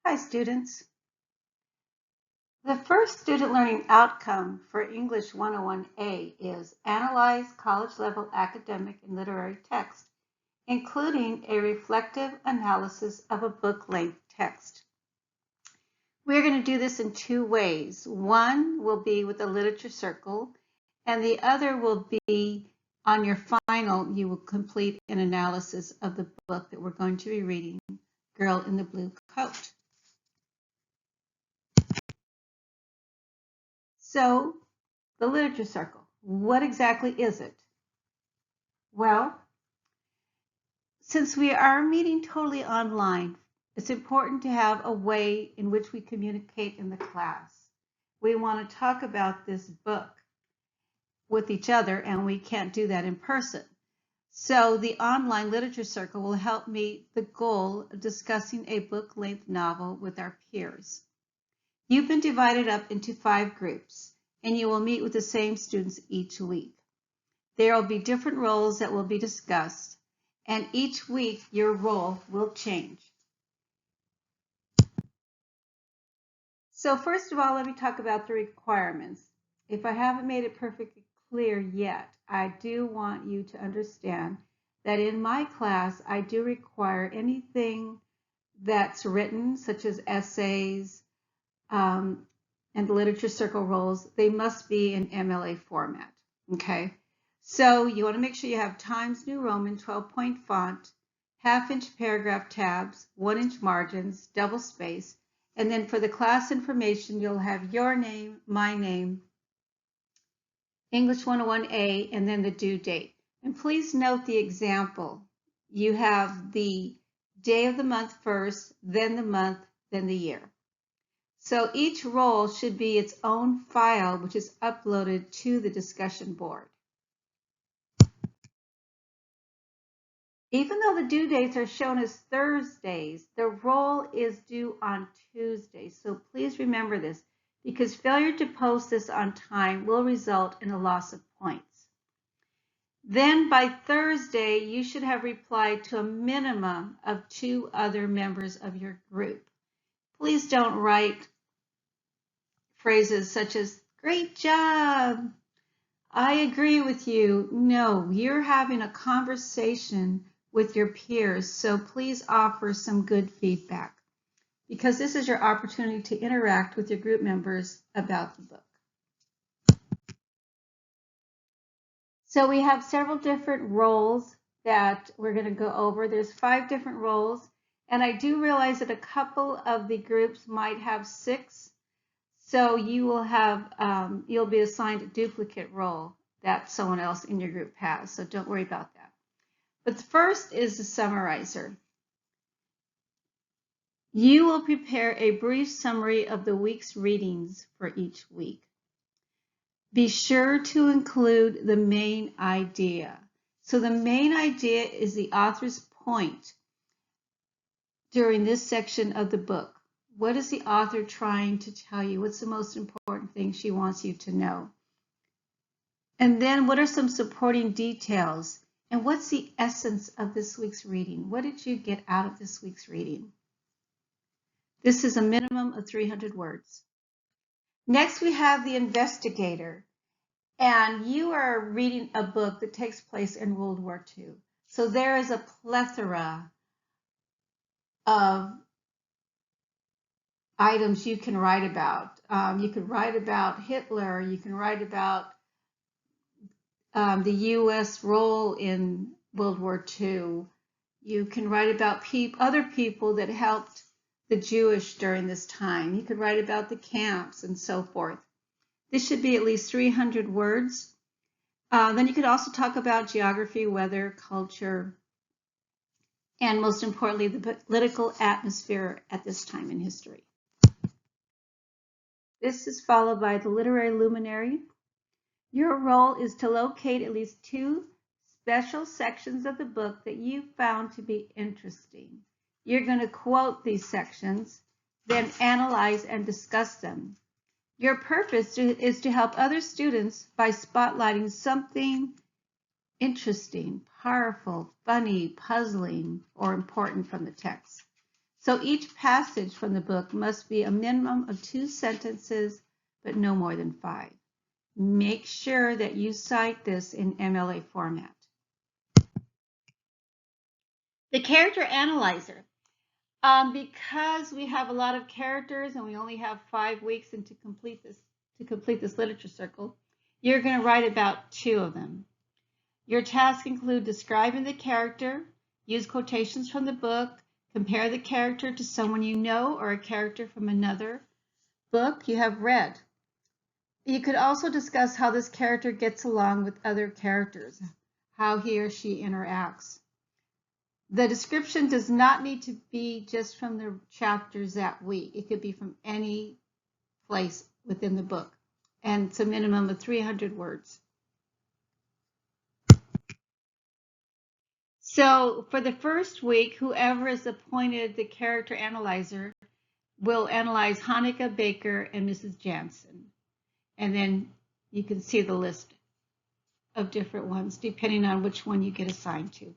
Hi, students. The first student learning outcome for English 101A is analyze college-level academic and literary text, including a reflective analysis of a book-length text. We're going to do this in two ways. One will be with the literature circle, and the other will be on your final, you will complete an analysis of the book that we're going to be reading, Girl in the Blue Coat. So, the literature circle, what exactly is it? Well, since we are meeting totally online, it's important to have a way in which we communicate in the class. We want to talk about this book with each other, and we can't do that in person. So the online literature circle will help meet the goal of discussing a book-length novel with our peers. You've been divided up into 5 groups, and you will meet with the same students each week. There will be different roles that will be discussed, and each week your role will change. So first of all, let me talk about the requirements. If I haven't made it perfectly clear yet, I do want you to understand that in my class, I do require anything that's written, such as essays and literature circle roles, they must be in MLA format, okay? So you want to make sure you have Times New Roman 12-point font, half-inch paragraph tabs, 1-inch margins, double space, and then for the class information, you'll have your name, my name, English 101A, and then the due date. And please note the example. You have the day of the month first, then the month, then the year. So each role should be its own file, which is uploaded to the discussion board. Even though the due dates are shown as Thursdays, the role is due on Tuesdays. So please remember this, because failure to post this on time will result in a loss of points. Then by Thursday, you should have replied to a minimum of 2 other members of your group. Please don't write phrases such as, "Great job," "I agree with you." No, you're having a conversation with your peers, so please offer some good feedback, because this is your opportunity to interact with your group members about the book. So we have several different roles that we're going to go over. There's 5 different roles, and I do realize that a couple of the groups might have 6, so you will have you'll be assigned a duplicate role that someone else in your group has, so don't worry about that. But first is the summarizer. You will prepare a brief summary of the week's readings for each week. Be sure to include the main idea. So the main idea is the author's point during this section of the book. What is the author trying to tell you? What's the most important thing she wants you to know? And then what are some supporting details? And what's the essence of this week's reading? What did you get out of this week's reading? This is a minimum of 300 words. Next, we have the investigator. And you are reading a book that takes place in World War II. So there is a plethora of items you can write about. You can write about Hitler. You can write about the U.S. role in World War II. You can write about other people that helped the Jewish during this time. You could write about the camps and so forth. This should be at least 300 words. Then you could also talk about geography, weather, culture, and most importantly, the political atmosphere at this time in history. This is followed by the literary luminary. Your role is to locate at least 2 special sections of the book that you found to be interesting. You're going to quote these sections, then analyze and discuss them. Your purpose is to help other students by spotlighting something interesting, powerful, funny, puzzling, or important from the text. So each passage from the book must be a minimum of 2 sentences, but no more than 5. Make sure that you cite this in MLA format. The character analyzer. Because we have a lot of characters and we only have 5 weeks and to complete this literature circle, you're going to write about 2 of them. Your tasks include describing the character, use quotations from the book, compare the character to someone you know or a character from another book you have read. You could also discuss how this character gets along with other characters, how he or she interacts. The description does not need to be just from the chapters that week. It could be from any place within the book, and it's a minimum of 300 words. So for the first week, whoever is appointed the character analyzer will analyze Hanukkah, Baker, and Mrs. Jansen. And then you can see the list of different ones depending on which one you get assigned to.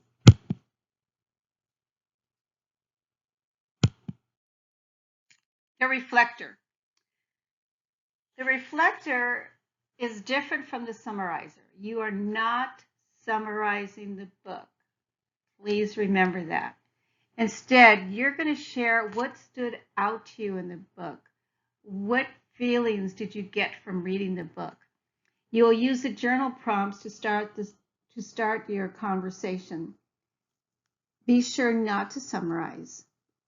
The reflector. The reflector is different from the summarizer. You are not summarizing the book. Please remember that. Instead, you're going to share what stood out to you in the book. What feelings did you get from reading the book? You will use the journal prompts to start your conversation. Be sure not to summarize,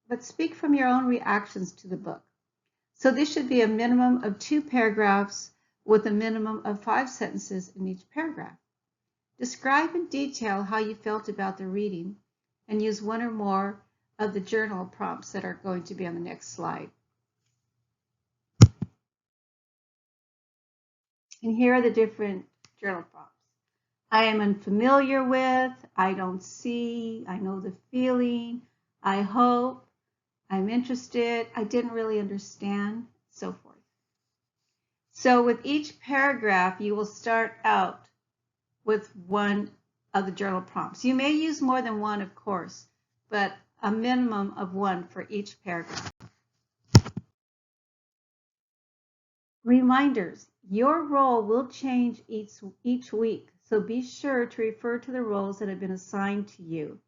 but speak from your own reactions to the book. So this should be a minimum of 2 paragraphs with a minimum of 5 sentences in each paragraph. Describe in detail how you felt about the reading and use 1 or more of the journal prompts that are going to be on the next slide. And here are the different journal prompts. I am unfamiliar with, I don't see, I know the feeling, I hope, I'm interested, I didn't really understand, so forth. So with each paragraph, you will start out with 1 of the journal prompts. You may use more than 1, of course, but a minimum of 1 for each paragraph. Reminders. Your role will change each week, so be sure to refer to the roles that have been assigned to you.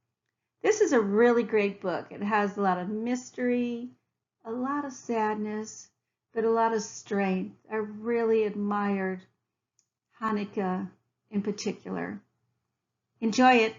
This is a really great book. It has a lot of mystery, a lot of sadness, but a lot of strength. I really admired Hanukkah in particular. Enjoy it.